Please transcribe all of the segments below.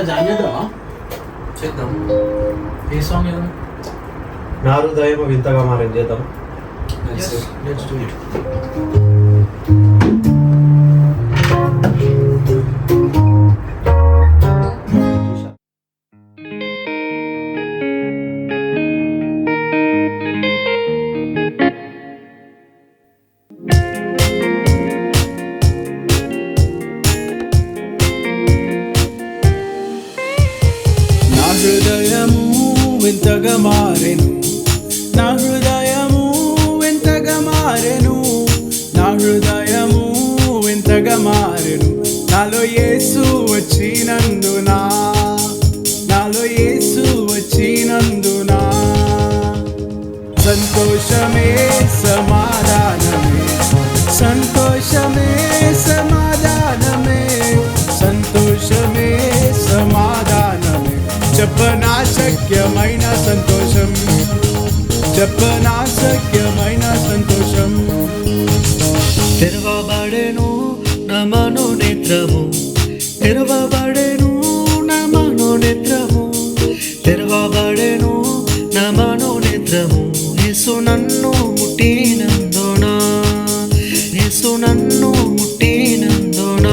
Join చేద్దామా? చేద్దాం. ఏ song ఏదో నా హృదయం వింతగా మారింది, చేద్దాం. Let's do it. హృదయము వింతగా మారెను, నా హృదయము వింతగా మారెను, నా హృదయము వింతగా మారెను. నాలో యేసు వచ్చినందునా, నాలో యేసు వచ్చినందునా సంతోషమే సమాధానమే, సంతోషమే సమాధానమే, సంతోషమే సమాధానమే. చెప్పనా శక్యమైన సంతోషం, చెప్పనా శక్యమైన సంతోషం. తెరవబడెను నా మనోనేత్రము, తెరవబడెను నా మనోనేత్రము, తెరవబడెను నా మనోనేత్రము. యేసు నన్ను ముట్టినందున, యేసు నన్ను ముట్టినందున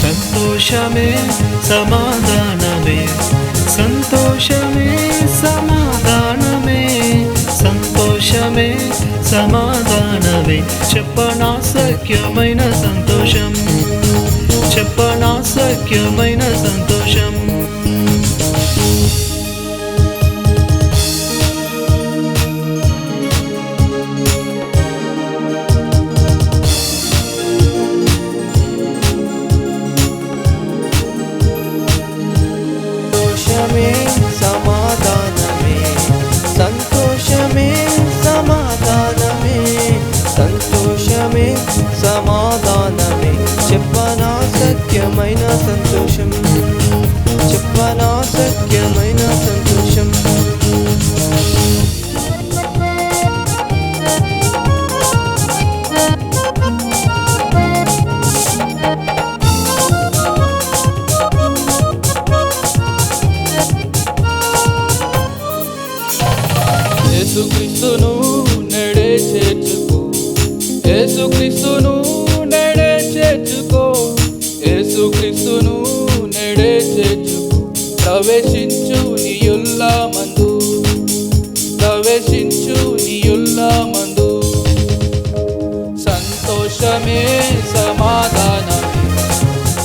సంతోషమే సమాధానమే, సంతోషమే సమాధానమే, సంతోషమే సమాధానమే. చెప్పనా సఖ్యమైన సంతోషం, చెప్పనా సఖ్యమైన సంతోషం. సంతోషమే సమాధానమే, సంతోషమే సమాధానమే, సంతోషమే సమాధానమే. చెప్పనా సత్యమైన సంతోషం, చెప్పనా సత్యమైన సంతోషం. యేసుక్రీస్తును నేడే చేర్చుకో, యేసుక్రీస్తును నేడే చేర్చుకో, యేసుక్రీస్తును నేడే చేర్చుకో. ప్రవేశించు నీయుల్లా మందు, ప్రవేశించు నీయుల్లా మందు. సంతోషమే సమాధానమే,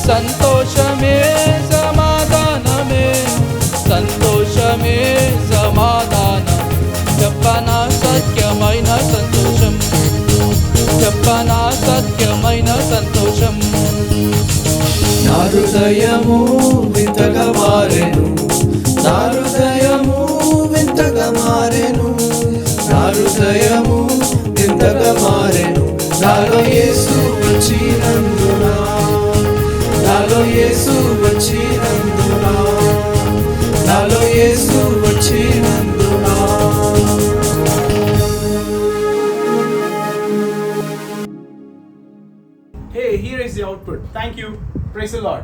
సంతోషమే సమాధానమే, సంతోషమే సమాధానం. చెప్పనా సత్యమైన సంతోషం, చెప్పనా సత్యమైన సంతోషం. నా హృదయము వింతగా మారెను, నా హృదయము వింతగా మారెను, నా హృదయము వింతగా మారెను. నాలో యేసు వచ్చినందునా, నాలో యేసు వచ్చినందునా, నాలో యేసు వచ్చినందునా. Hey, here is the output. Thank you. Praise the Lord.